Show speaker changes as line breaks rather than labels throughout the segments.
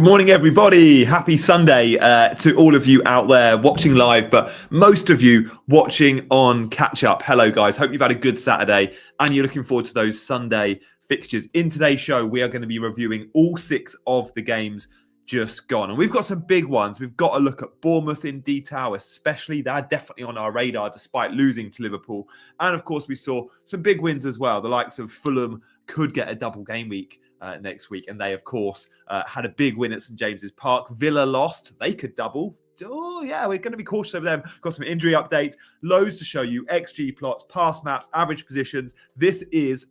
Good morning, everybody. Happy Sunday to all of you out there watching live, but most of you watching on catch up. Hello, guys. Hope you've had a good Saturday and you're looking forward to those Sunday fixtures. In today's show, we are going to be reviewing all 6 of the games just gone. And we've got some big ones. We've got to look at Bournemouth in detail, especially. They're definitely on our radar despite losing to Liverpool. And of course, we saw some big wins as well. The likes of Fulham could get a double game week next week. And they, of course, had a big win at St James's Park. Villa lost. They could double. Oh, yeah, we're going to be cautious over them. Got some injury updates, loads to show you, XG plots, pass maps, average positions. This is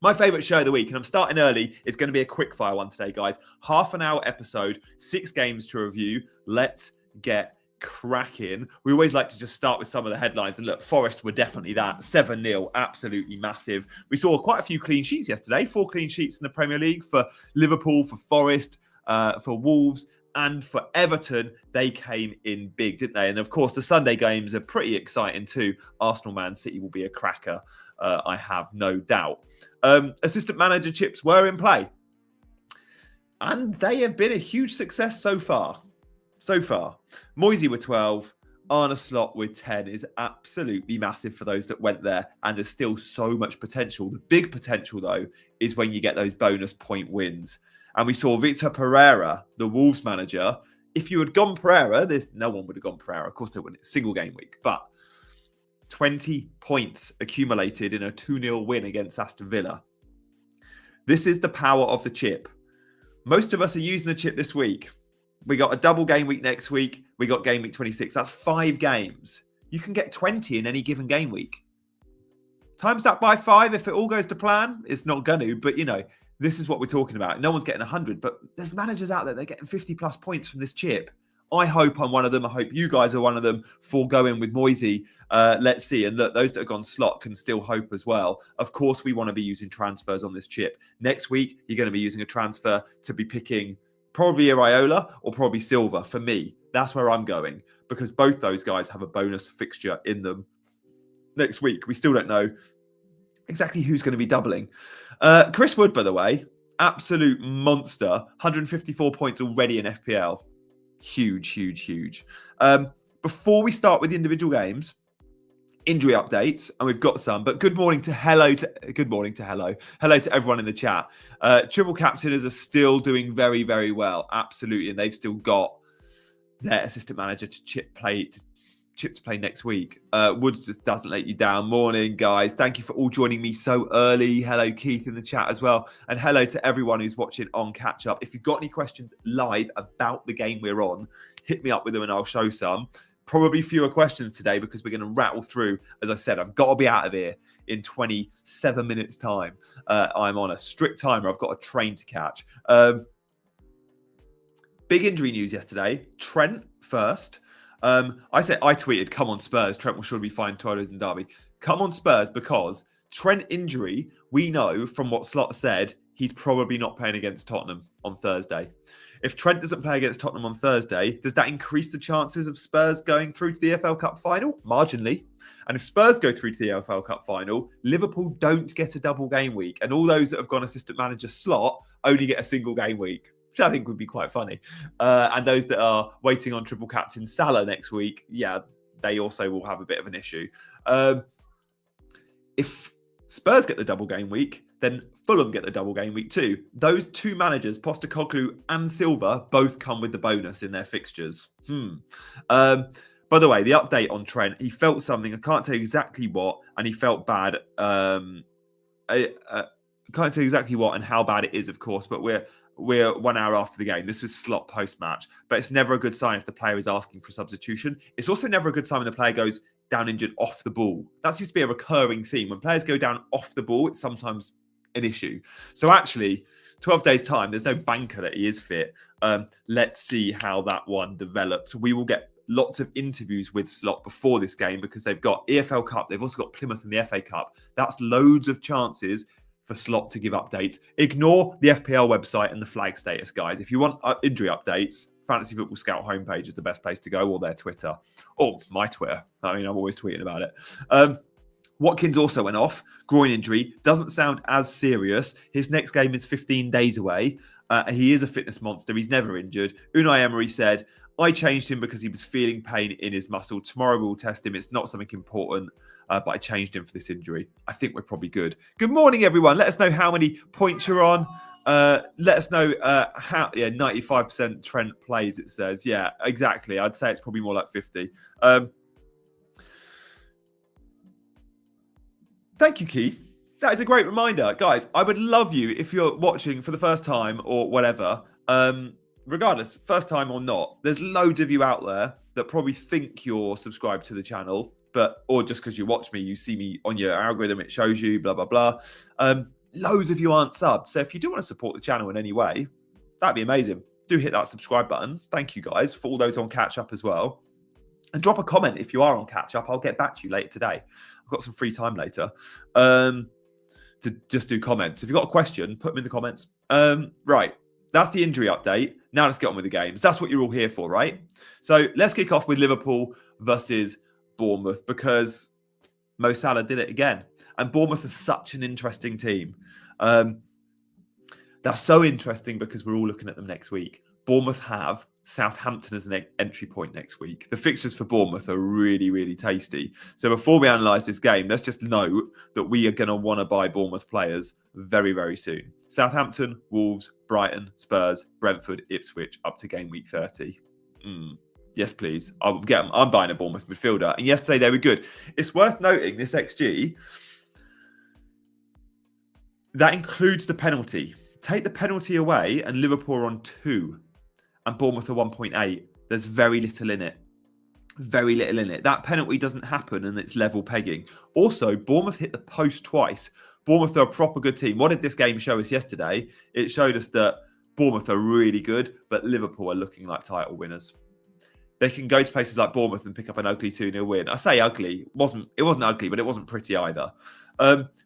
my favourite show of the week, and I'm starting early. It's going to be a quick fire one today, guys. Half an hour episode, 6 games to review. Let's get cracking. We always like to just start with some of the headlines, and look, Forest were definitely that. 7-0, absolutely massive. We saw quite a few clean sheets yesterday. 4 clean sheets in the Premier League for Liverpool, for Forest, for Wolves, and for Everton. They came in big, didn't they? And of course, the Sunday games are pretty exciting too. Arsenal Man City will be a cracker, I have no doubt. Assistant manager chips were in play, and they have been a huge success so far. Moisey with 12, Arne Slot with 10 is absolutely massive for those that went there, and there's still so much potential. The big potential, though, is when you get those bonus point wins. And we saw Victor Pereira, the Wolves manager. If you had gone Pereira, no one would have gone Pereira. Of course, they wouldn't. Single game week. But 20 points accumulated in a 2-0 win against Aston Villa. This is the power of the chip. Most of us are using the chip this week. We got a double game week next week. We got game week 26. That's 5 games. You can get 20 in any given game week. Times that by 5 if it all goes to plan. It's not going to, but this is what we're talking about. No one's getting 100, but there's managers out there, they're getting 50 plus points from this chip. I hope I'm one of them. I hope you guys are one of them for going with Moisey. Let's see. And look, those that have gone slot can still hope as well. Of course, we want to be using transfers on this chip. Next week, you're going to be using a transfer to be picking probably Iraola or probably Silva. For me, that's where I'm going, because both those guys have a bonus fixture in them next week. We still don't know exactly who's going to be doubling. Chris Wood, by the way, absolute monster. 154 points already in FPL. Huge. Before we start with the individual games, injury updates, and we've got some, but hello to everyone in the chat. Triple captainers are still doing very, very well. Absolutely. And they've still got their assistant manager to chip to play next week. Woods just doesn't let you down. Morning, guys. Thank you for all joining me so early. Hello, Keith, in the chat as well. And hello to everyone who's watching on catch up. If you've got any questions live about the game we're on, hit me up with them and I'll show some. Probably fewer questions today because we're going to rattle through. As I said, I've got to be out of here in 27 minutes time. I'm on a strict timer. I've got a train to catch. Big injury news yesterday. Trent first. I tweeted, come on Spurs, Trent will surely be fine, Toilers and Derby. Come on Spurs, because Trent injury, we know from what Slot said, he's probably not playing against Tottenham on Thursday. If Trent doesn't play against Tottenham on Thursday, does that increase the chances of Spurs going through to the EFL Cup final? Marginally. And if Spurs go through to the EFL Cup final, Liverpool don't get a double game week. And all those that have gone assistant manager Slot only get a single game week, which I think would be quite funny. And those that are waiting on triple captain Salah next week, yeah, they also will have a bit of an issue. If Spurs get the double game week, then Fulham get the double game week too. Those 2 managers, Postecoglou and Silva, both come with the bonus in their fixtures. By the way, the update on Trent, he felt something. I can't tell you exactly what, and he felt bad. I can't tell you exactly what and how bad it is, of course, but we're 1 hour after the game. This was Slot post-match, but it's never a good sign if the player is asking for substitution. It's also never a good sign when the player goes down injured off the ball. That seems to be a recurring theme. When players go down off the ball, it's sometimes an issue. So actually, 12 days time, there's no banker that he is fit. Let's see how that one develops. We will get lots of interviews with Slot before this game because they've got EFL Cup. They've also got Plymouth in the FA Cup. That's loads of chances for Slot to give updates. Ignore the FPL website and the flag status, guys. If you want injury updates, Fantasy Football Scout homepage is the best place to go, or their Twitter, or my Twitter. I mean, I'm always tweeting about it. Watkins also went off, groin injury. Doesn't sound as serious. His next game is 15 days away. He is a fitness monster. He's never injured. Unai Emery said, I changed him because he was feeling pain in his muscle. Tomorrow we'll test him. It's not something important, but I changed him for this injury. I think we're probably good. Good morning, everyone. Let us know how many points you're on. Let us know how. Yeah, 95% Trent plays, it says. Yeah, exactly. I'd say it's probably more like 50. Thank you, Keith. That is a great reminder. Guys, I would love you if you're watching for the first time or whatever. Regardless, first time or not, there's loads of you out there that probably think you're subscribed to the channel, or just because you watch me, you see me on your algorithm, it shows you, blah, blah, blah. Loads of you aren't subbed. So if you do want to support the channel in any way, that'd be amazing. Do hit that subscribe button. Thank you, guys, for all those on catch up as well. And drop a comment if you are on catch up. I'll get back to you later today. I've got some free time later to just do comments. If you've got a question, put them in the comments. Right. That's the injury update. Now let's get on with the games. That's what you're all here for, right? So let's kick off with Liverpool versus Bournemouth because Mo Salah did it again. And Bournemouth is such an interesting team. That's so interesting because we're all looking at them next week. Bournemouth have Southampton as an entry point next week. The fixtures for Bournemouth are really, really tasty. So before we analyse this game, let's just note that we are going to want to buy Bournemouth players very, very soon. Southampton, Wolves, Brighton, Spurs, Brentford, Ipswich, up to game week 30. Yes, please. I'm buying a Bournemouth midfielder. And yesterday they were good. It's worth noting this XG, that includes the penalty. Take the penalty away and Liverpool are on 2. And Bournemouth are 1.8. There's very little in it. Very little in it. That penalty doesn't happen and it's level pegging. Also, Bournemouth hit the post twice. Bournemouth are a proper good team. What did this game show us yesterday? It showed us that Bournemouth are really good, but Liverpool are looking like title winners. They can go to places like Bournemouth and pick up an ugly 2-0 win. I say ugly. It wasn't ugly, but it wasn't pretty either.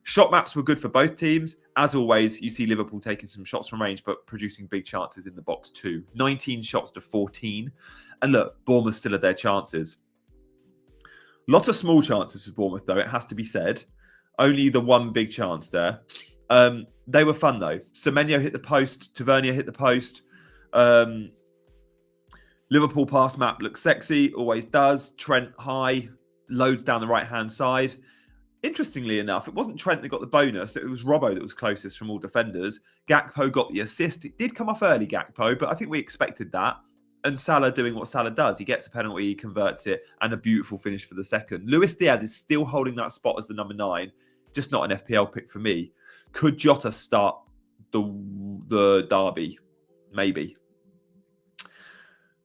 Shot maps were good for both teams. As always, you see Liverpool taking some shots from range, but producing big chances in the box too. 19 shots to 14. And look, Bournemouth still had their chances. Lot of small chances for Bournemouth, though, it has to be said. Only the one big chance there. They were fun, though. Semenyo hit the post. Tavernier hit the post. Liverpool pass map looks sexy. Always does. Trent high. Loads down the right-hand side. Interestingly enough, it wasn't Trent that got the bonus. It was Robbo that was closest from all defenders. Gakpo got the assist. It did come off early, Gakpo, but I think we expected that. And Salah doing what Salah does. He gets a penalty, he converts it, and a beautiful finish for the second. Luis Diaz is still holding that spot as the number 9. Just not an FPL pick for me. Could Jota start the derby? Maybe.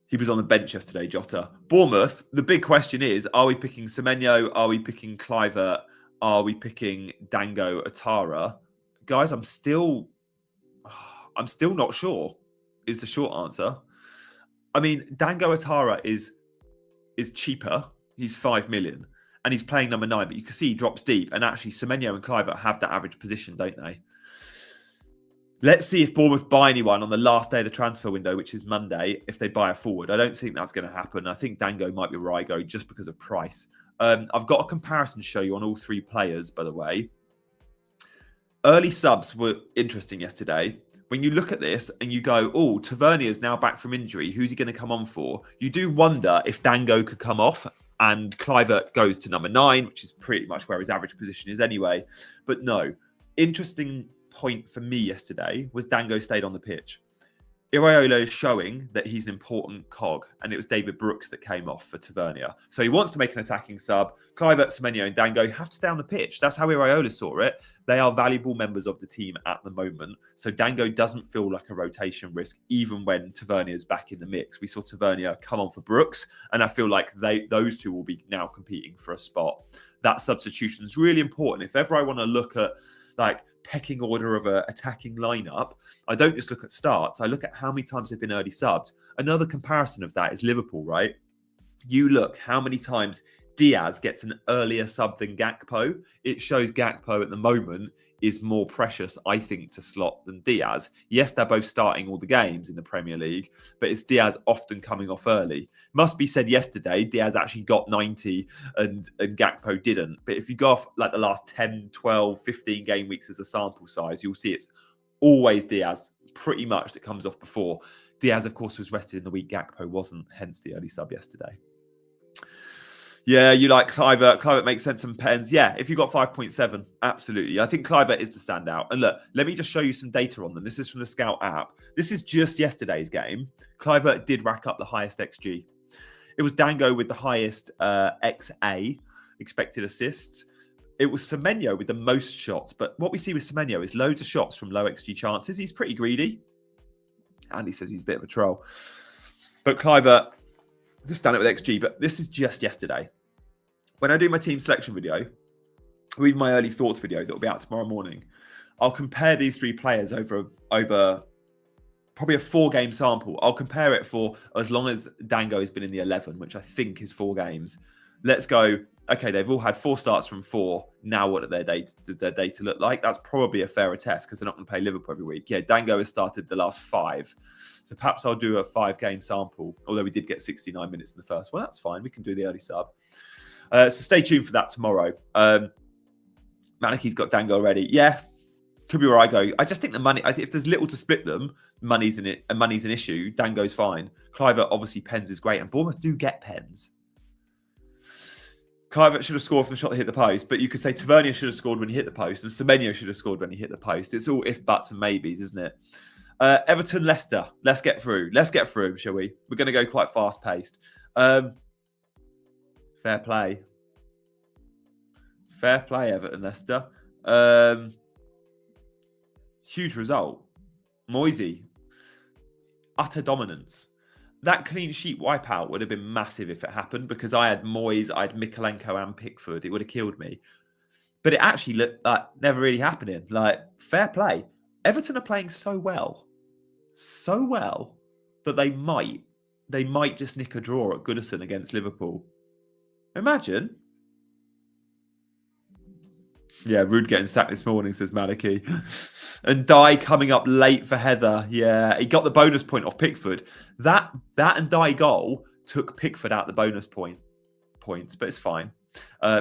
He was on the bench yesterday, Jota. Bournemouth, the big question is, are we picking Semenyo? Are we picking Kluivert? Are we picking Dango Atara? Guys, I'm still not sure, is the short answer. I mean, Dango Atara is cheaper. He's 5 million. And he's playing number 9, but you can see he drops deep. And actually, Semenyo and Kluivert have that average position, don't they? Let's see if Bournemouth buy anyone on the last day of the transfer window, which is Monday, if they buy a forward. I don't think that's going to happen. I think Dango might be where I go just because of price. I've got a comparison to show you on all 3 players, by the way. Early subs were interesting yesterday. When you look at this and you go, oh, Tavernier is now back from injury. Who's he going to come on for? You do wonder if Dango could come off and Kluivert goes to number 9, which is pretty much where his average position is anyway. But no, interesting point for me yesterday was Dango stayed on the pitch. Iraola is showing that he's an important cog, and it was David Brooks that came off for Tavernier. So he wants to make an attacking sub. Kluivert, Semenyo and Dango have to stay on the pitch. That's how Iraola saw it. They are valuable members of the team at the moment. So Dango doesn't feel like a rotation risk, even when Tavernier is back in the mix. We saw Tavernier come on for Brooks, and I feel like those two will be now competing for a spot. That substitution is really important. If ever I want to look at like pecking order of an attacking lineup, I don't just look at starts. I look at how many times they've been early subbed. Another comparison of that is Liverpool, right? You look how many times Diaz gets an earlier sub than Gakpo. It shows Gakpo at the moment is more precious, I think, to slot than Diaz. Yes, they're both starting all the games in the Premier League, but it's Diaz often coming off early. Must be said yesterday, Diaz actually got 90 and Gakpo didn't. But if you go off like the last 10, 12, 15 game weeks as a sample size, you'll see it's always Diaz pretty much that comes off before. Diaz, of course, was rested in the week. Gakpo wasn't, hence the early sub yesterday. Yeah, you like Kluivert. Kluivert makes sense and Pens. Yeah, if you got 5.7, absolutely. I think Kluivert is the standout. And look, let me just show you some data on them. This is from the Scout app. This is just yesterday's game. Kluivert did rack up the highest XG. It was Dango with the highest XA, expected assists. It was Semenyo with the most shots. But what we see with Semenyo is loads of shots from low XG chances. He's pretty greedy. Andy says he's a bit of a troll. But Kluivert, the standout with XG, but this is just yesterday. When I do my team selection video, or even my early thoughts video that will be out tomorrow morning, I'll compare these three players over probably a 4-game sample. I'll compare it for as long as Dango has been in the 11, which I think is 4 games. Let's go, okay, they've all had 4 starts from 4. Now what does their data look like? That's probably a fairer test because they're not going to play Liverpool every week. Yeah, Dango has started the last 5. So perhaps I'll do a 5-game sample, although we did get 69 minutes in the first one. That's fine. We can do the early sub. So stay tuned for that tomorrow. Maniki's got Dango already. Yeah, could be where I go. I just think the money, if there's little to split them, money's in it, and money's an issue. Dango's fine. Kluivert, obviously, Pens is great, and Bournemouth do get Pens. Kluivert should have scored from the shot that hit the post, but you could say Tavernier should have scored when he hit the post, and Semenyo should have scored when he hit the post. It's all if, buts, and maybes, isn't it? Everton, Leicester. Let's get through. Let's get through, shall we? We're going to go quite fast-paced. Fair play. Fair play, Everton, Leicester. Huge result. Moisey. Utter dominance. That clean sheet wipeout would have been massive if it happened because I had Moyes, I had Mikolenko and Pickford. It would have killed me. But it actually looked like never really happening. Like, fair play. Everton are playing so well that they might just nick a draw at Goodison against Liverpool. Imagine. Yeah, Rude getting sacked this morning, says Maliki. And Dye coming up late for Heather. Yeah, he got the bonus point off Pickford. That and Dye goal took Pickford out the bonus points, but it's fine.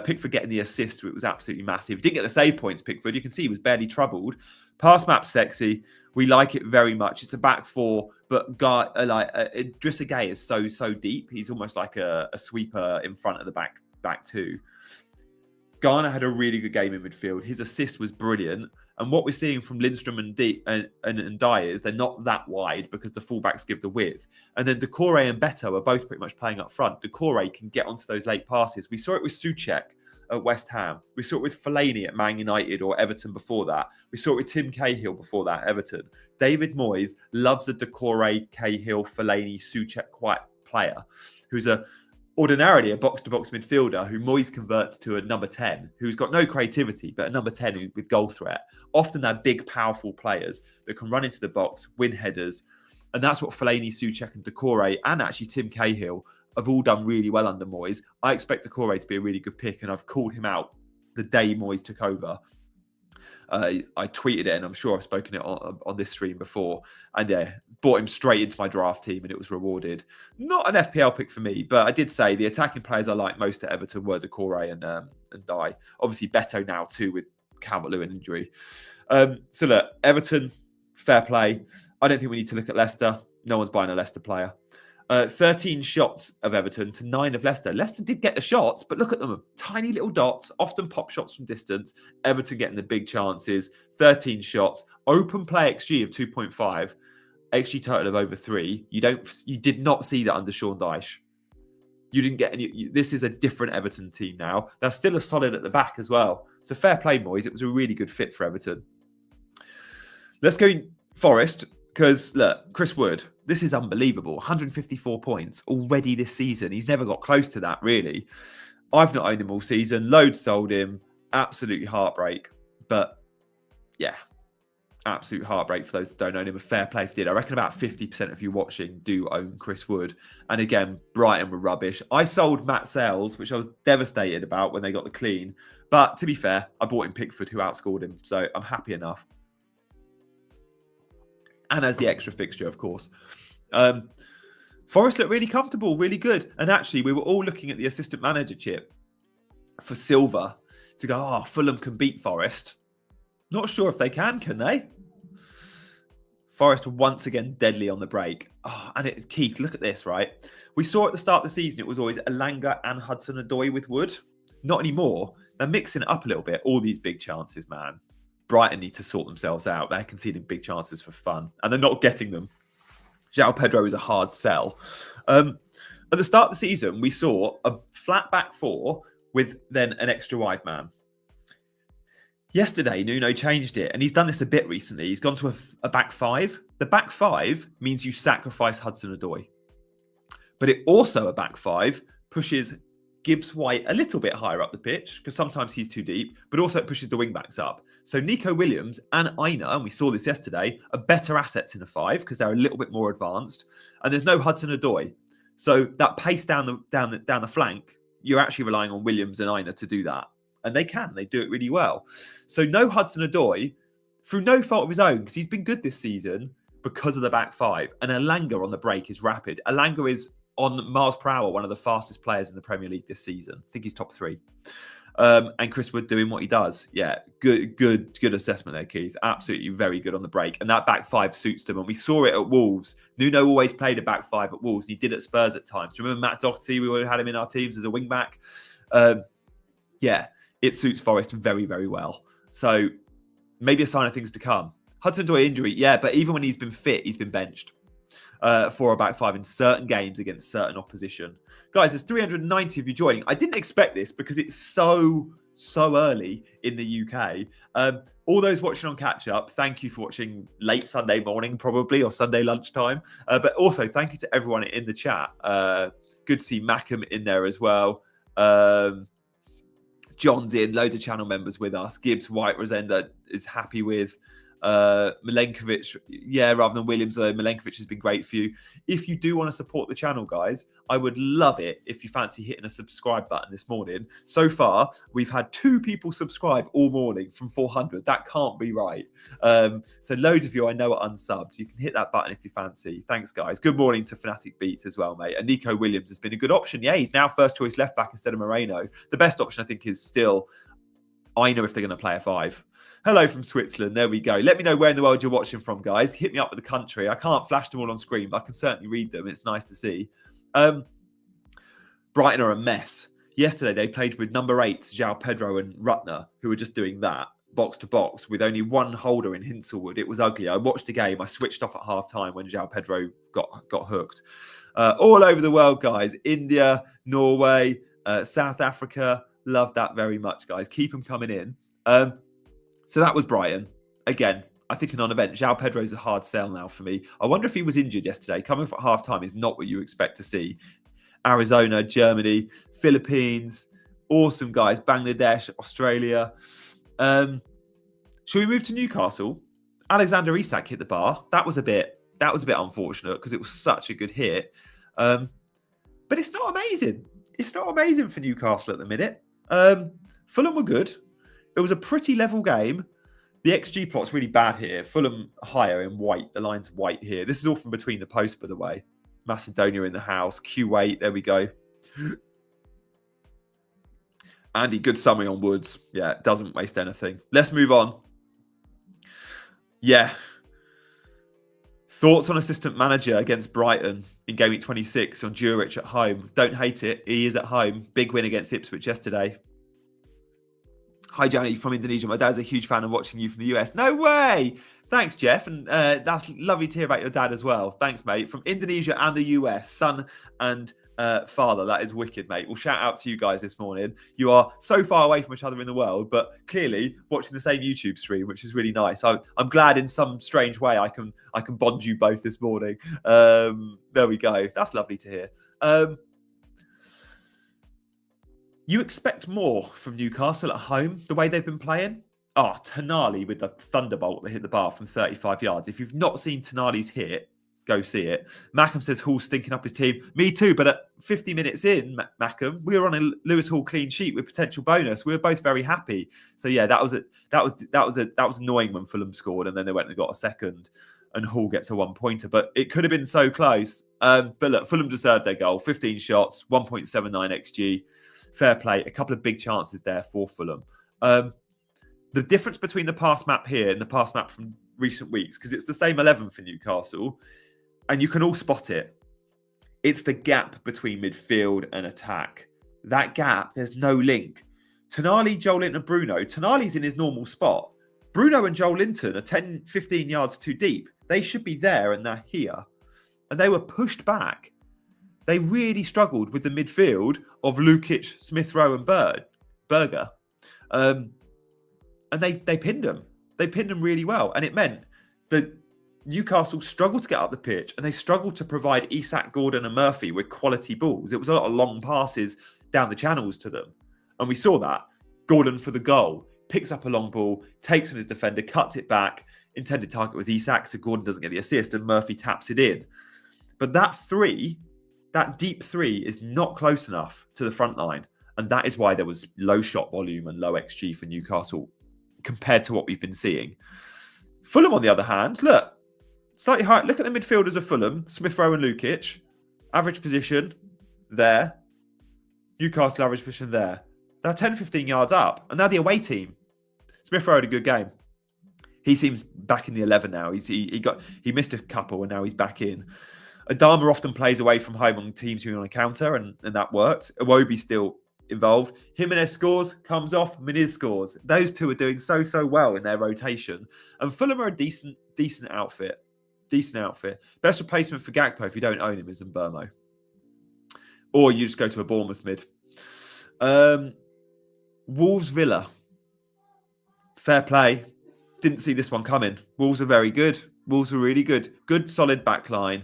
Pickford getting the assist, it was absolutely massive. Didn't get the save points, Pickford. You can see he was barely troubled. Pass map sexy. We like it very much. It's a back 4, but Idrissa Gueye is so deep. He's almost like a sweeper in front of the back 2. Garner had a really good game in midfield. His assist was brilliant. And what we're seeing from Lindstrom and Dyer is they're not that wide because the fullbacks give the width. And then Doucouré and Beto are both pretty much playing up front. Doucouré can get onto those late passes. We saw it with Souček at West Ham. We saw it with Fellaini at Man United or Everton before that. We saw it with Tim Cahill before that, Everton. David Moyes loves a Doucouré, Cahill, Fellaini, Souček quiet player who's ordinarily a box-to-box midfielder who Moyes converts to a number 10, who's got no creativity, but a number 10 with goal threat. Often they're big, powerful players that can run into the box, win headers. And that's what Fellaini, Souček and Doucouré and actually Tim Cahill have all done really well under Moyes. I expect Doucouré to be a really good pick, and I've called him out the day Moyes took over. I tweeted it, and I'm sure I've spoken it on this stream before. And yeah, brought him straight into my draft team, and it was rewarded. Not an FPL pick for me, but I did say the attacking players I like most at Everton were Doucouré and Dye. Obviously, Beto now too with Calvert-Lewin injury. So look, Everton, fair play. I don't think we need to look at Leicester. No one's buying a Leicester player. 13 shots of Everton to 9 of Leicester. Leicester did get the shots, but look at them. Tiny little dots, often pop shots from distance. Everton getting the big chances. 13 shots. Open play XG of 2.5. XG total of over 3. You did not see that under Sean Dyche. You didn't get any. This is a different Everton team now. They're still a solid at the back as well. So fair play, Moyes. It was a really good fit for Everton. Let's go Forest. Because, look, Chris Wood, this is unbelievable. 154 points already this season. He's never got close to that, really. I've not owned him all season. Loads sold him. Absolutely heartbreak. But, yeah, absolute heartbreak for those that don't own him. A fair play if you did. I reckon about 50% of you watching do own Chris Wood. And again, Brighton were rubbish. I sold Matt Sales, which I was devastated about when they got the clean. But, to be fair, I bought in Pickford, who outscored him. So, I'm happy enough. And as the extra fixture, of course. Forest looked really comfortable, really good. And actually, we were all looking at the assistant manager chip for Silva to go, Fulham can beat Forest. Not sure if they can they? Forest were once again deadly on the break. Oh, and Keith, look at this, right? We saw at the start of the season, it was always Elanga and Hudson-Odoi with Wood. Not anymore. They're mixing it up a little bit. All these big chances, man. Brighton need to sort themselves out. They're conceding big chances for fun, and they're not getting them. João Pedro is a hard sell. At the start of the season, we saw a flat back four with then an extra wide man. Yesterday, Nuno changed it, and he's done this a bit recently. He's gone to a back five. The back five means you sacrifice Hudson-Odoi. But it also, a back five, pushes Gibbs-White a little bit higher up the pitch, because sometimes he's too deep, but also it pushes the wing-backs up. So Nico Williams and Aina, and we saw this yesterday, are better assets in a five, because they're a little bit more advanced. And there's no Hudson-Odoi. So that pace down the flank, you're actually relying on Williams and Aina to do that. And they can. They do it really well. So no Hudson-Odoi, through no fault of his own, because he's been good this season because of the back five. And Elanga on the break is rapid. Elanga is, on miles per hour, one of the fastest players in the Premier League this season. I think he's top 3. And Chris Wood doing what he does. Yeah, good assessment there, Keith. Absolutely very good on the break. And that back five suits them. And we saw it at Wolves. Nuno always played a back five at Wolves. He did at Spurs at times. Do you remember Matt Doherty? We would have had him in our teams as a wing back. Yeah. It suits Forest very, very well. So maybe a sign of things to come. Hudson-Odoi injury, yeah, but even when he's been fit, he's been benched for a back five in certain games against certain opposition. Guys, there's 390 of you joining. I didn't expect this because it's so early in the UK. All those watching on catch up, thank you for watching late Sunday morning probably, or Sunday lunchtime. But also thank you to everyone in the chat. Good to see Mackham in there as well. John's in, loads of channel members with us. Gibbs, White, Rosenda is happy with. Milenkovic, yeah, rather than Williams, though. Milenkovic has been great for you. If you do want to support the channel, guys, I would love it if you fancy hitting a subscribe button this morning. So far, we've had 2 people subscribe all morning from 400. That can't be right. So loads of you I know are unsubbed. You can hit that button if you fancy. Thanks, guys. Good morning to Fanatic Beats as well, mate. And Nico Williams has been a good option. Yeah, he's now first choice left back instead of Moreno. The best option, I think, is still Aina if they're going to play a 5. Hello from Switzerland. There we go. Let me know where in the world you're watching from, guys. Hit me up with the country. I can't flash them all on screen, but I can certainly read them. It's nice to see. Brighton are a mess. Yesterday, they played with number 8s, João Pedro and Rutner, who were just doing that, box to box, with only one holder in Hinselwood. It was ugly. I watched the game. I switched off at half-time when João Pedro got hooked. All over the world, guys. India, Norway, South Africa. Love that very much, guys. Keep them coming in. So that was Brighton. Again, I think a non-event. João Pedro's a hard sell now for me. I wonder if he was injured yesterday. Coming for half-time is not what you expect to see. Arizona, Germany, Philippines. Awesome, guys. Bangladesh, Australia. Shall we move to Newcastle? Alexander Isak hit the bar. That was a bit unfortunate because it was such a good hit. But it's not amazing. It's not amazing for Newcastle at the minute. Fulham were good. It was a pretty level game. The XG plot's really bad here. Fulham higher in white. The line's white here. This is all from between the posts, by the way. Macedonia in the house. Q8. There we go. Andy, good summary on Woods. Yeah, doesn't waste anything. Let's move on. Yeah. Thoughts on assistant manager against Brighton in Gameweek 26 on Jurich at home. Don't hate it. He is at home. Big win against Ipswich yesterday. Hi, Johnny from Indonesia. My dad's a huge fan of watching you from the US. No way! Thanks, Jeff. And that's lovely to hear about your dad as well. Thanks, mate. From Indonesia and the US, son and father. That is wicked, mate. We'll shout out to you guys this morning. You are so far away from each other in the world, but clearly watching the same YouTube stream, which is really nice. I'm glad in some strange way I can bond you both this morning. There we go. That's lovely to hear. You expect more from Newcastle at home, the way they've been playing? Oh, Tonali with the thunderbolt that hit the bar from 35 yards. If you've not seen Tonali's hit, go see it. Mackham says Hall's stinking up his team. Me too, but at 50 minutes in, Mackham, we were on a Lewis Hall clean sheet with potential bonus. We were both very happy. So yeah, that was annoying when Fulham scored, and then they went and got a second, and Hall gets a 1-pointer. But it could have been so close. But look, Fulham deserved their goal. 15 shots, 1.79 XG. Fair play. A couple of big chances there for Fulham. The difference between the pass map here and the pass map from recent weeks, because it's the same 11 for Newcastle, and you can all spot it. It's the gap between midfield and attack. That gap, there's no link. Tonali, Joelinton and Bruno. Tonali's in his normal spot. Bruno and Joelinton are 10, 15 yards too deep. They should be there and they're here. And they were pushed back. They really struggled with the midfield of Lukic, Smith Rowe and Berger. And they pinned them. They pinned them really well. And it meant that Newcastle struggled to get up the pitch and they struggled to provide Isak, Gordon and Murphy with quality balls. It was a lot of long passes down the channels to them. And we saw that. Gordon for the goal, picks up a long ball, takes on his defender, cuts it back. Intended target was Isak, so Gordon doesn't get the assist and Murphy taps it in. But that deep three is not close enough to the front line. And that is why there was low shot volume and low XG for Newcastle compared to what we've been seeing. Fulham, on the other hand, look, slightly high. Look at the midfielders of Fulham, Smith Rowe and Lukic. Average position there. Newcastle average position there. They're 10, 15 yards up. And now the away team. Smith Rowe had a good game. He seems back in the 11 now. He missed a couple and now he's back in. Adama often plays away from home on teams who are on a counter, and that worked. Iwobi's still involved. Jimenez scores, comes off, Muniz scores. Those two are doing so well in their rotation. And Fulham are a decent outfit. Decent outfit. Best replacement for Gakpo if you don't own him is Mbermo. Or you just go to a Bournemouth mid. Wolves Villa. Fair play. Didn't see this one coming. Wolves are very good. Wolves are really good. Good solid back line.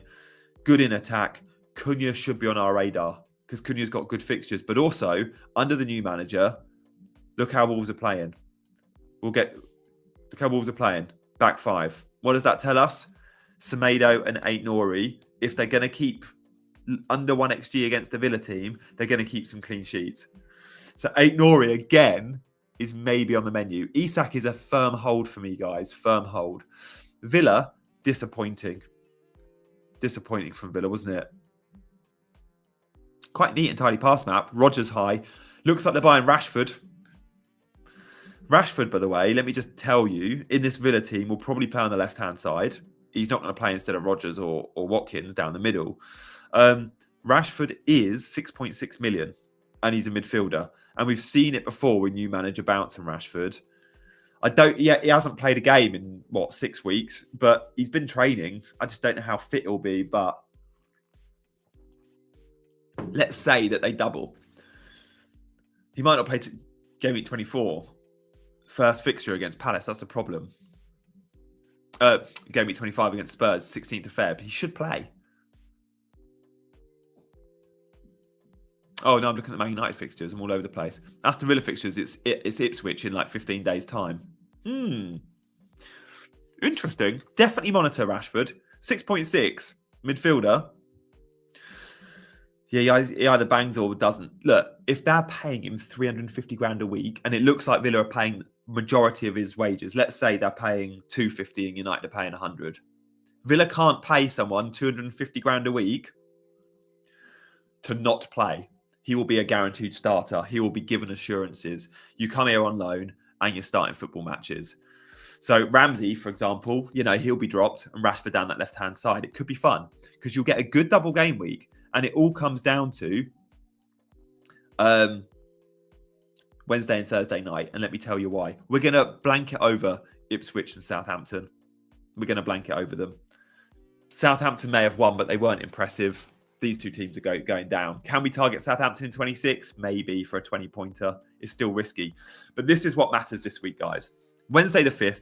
Good in attack. Cunha should be on our radar because Cunha's got good fixtures. But also, under the new manager, look how Wolves are playing. Look how Wolves are playing. Back five. What does that tell us? Semedo and Aït-Nouri, if they're going to keep under 1 XG against the Villa team, they're going to keep some clean sheets. So Aït-Nouri, again, is maybe on the menu. Isak is a firm hold for me, guys. Firm hold. Villa, disappointing. Disappointing from Villa, wasn't it? Quite neat and tidy pass map. Rodgers high. Looks like they're buying Rashford. Rashford, by the way, let me just tell you, in this Villa team, will probably play on the left-hand side. He's not going to play instead of Rodgers or Watkins down the middle. Rashford is 6.6 million and he's a midfielder. And we've seen it before with new manager bouncing Rashford. He hasn't played a game in, 6 weeks, but he's been training. I just don't know how fit he'll be, but let's say that they double. He might not play Gameweek24. First fixture against Palace, that's a problem. Gameweek25 against Spurs, 16th of Feb. He should play. Oh, no, I'm looking at the Man United fixtures. I'm all over the place. Aston Villa fixtures, it's Ipswich in 15 days' time. Interesting. Definitely monitor Rashford. 6.6, midfielder. Yeah, he either bangs or doesn't. Look, if they're paying him 350 grand a week, and it looks like Villa are paying majority of his wages, let's say they're paying 250 and United are paying 100. Villa can't pay someone 250 grand a week to not play. He will be a guaranteed starter. He will be given assurances. You come here on loan and you're starting football matches. So Ramsey, for example, he'll be dropped and Rashford down that left-hand side. It could be fun because you'll get a good double game week. And it all comes down to Wednesday and Thursday night. And let me tell you why. We're going to blanket over Ipswich and Southampton. We're going to blanket over them. Southampton may have won, but they weren't impressive. These two teams are going down. Can we target Southampton in 26? Maybe for a 20-pointer. It's still risky. But this is what matters this week, guys. Wednesday the 5th,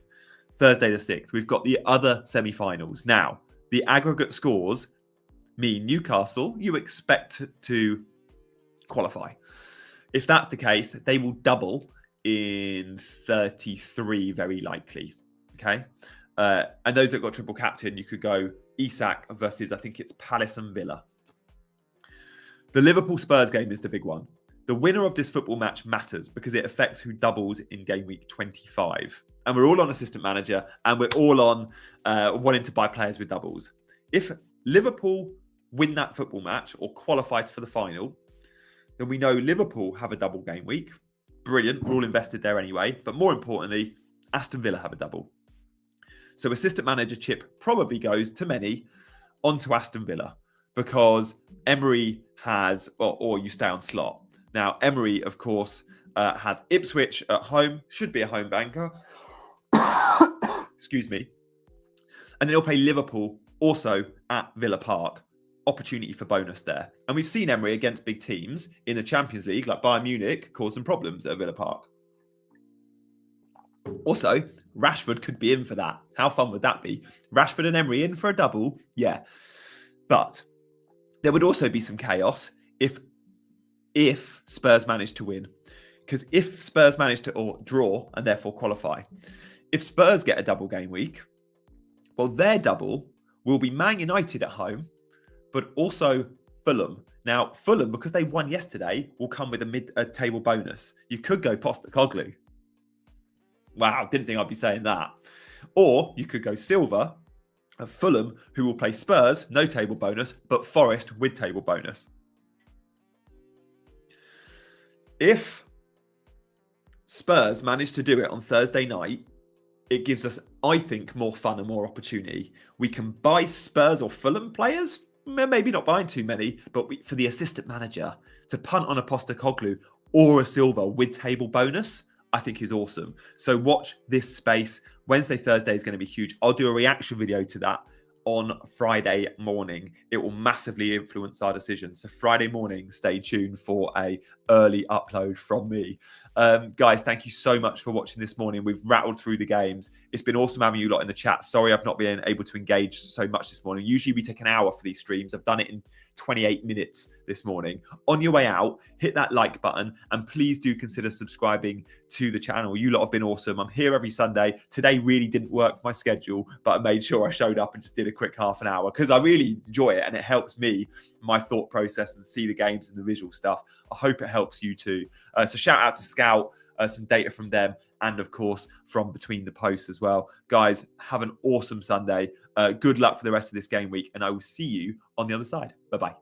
Thursday the 6th. We've got the other semi-finals. Now, the aggregate scores mean Newcastle, you expect to qualify. If that's the case, they will double in 33, very likely. Okay? And those that got triple captain, you could go Isak versus, I think it's Palace and Villa. The Liverpool-Spurs game is the big one. The winner of this football match matters because it affects who doubles in game week 25. And we're all on assistant manager and we're all on wanting to buy players with doubles. If Liverpool win that football match or qualify for the final, then we know Liverpool have a double game week. Brilliant. We're all invested there anyway. But more importantly, Aston Villa have a double. So assistant manager chip probably goes to many onto Aston Villa because Emery has, or you stay on slot. Now, Emery, of course, has Ipswich at home, should be a home banker. Excuse me. And then he'll play Liverpool also at Villa Park. Opportunity for bonus there. And we've seen Emery against big teams in the Champions League, like Bayern Munich, cause some problems at Villa Park. Also, Rashford could be in for that. How fun would that be? Rashford and Emery in for a double? Yeah. But there would also be some chaos if Spurs managed to win. Because if Spurs manage to draw and therefore qualify, if Spurs get a double game week, well, their double will be Man United at home, but also Fulham. Now, Fulham, because they won yesterday, will come with a mid-table bonus. You could go Postecoglou. Wow, didn't think I'd be saying that. Or you could go Silva at Fulham, who will play Spurs, no table bonus, but Forest with table bonus. If Spurs manage to do it on Thursday night, it gives us, I think, more fun and more opportunity. We can buy Spurs or Fulham players, maybe not buying too many, but for the assistant manager to punt on a Postecoglou or a Silva with table bonus, I think is awesome. So watch this space. Wednesday, Thursday is going to be huge. I'll do a reaction video to that on Friday morning. It will massively influence our decisions. So Friday morning, stay tuned for a early upload from me. Guys, thank you so much for watching this morning. We've rattled through the games. It's been awesome having you lot in the chat. Sorry I've not been able to engage so much this morning. Usually we take an hour for these streams. I've done it in 28 minutes this morning. On your way out, hit that like button and please do consider subscribing to the channel. You lot have been awesome. I'm here every Sunday. Today really didn't work for my schedule, but I made sure I showed up and just did a quick half an hour because I really enjoy it and it helps me, my thought process and see the games and the visual stuff. I hope it helps you too. So shout out to Scout, some data from them and of course from Between the Posts as well. Guys, have an awesome Sunday. Good luck for the rest of this game week and I will see you on the other side. Bye-bye.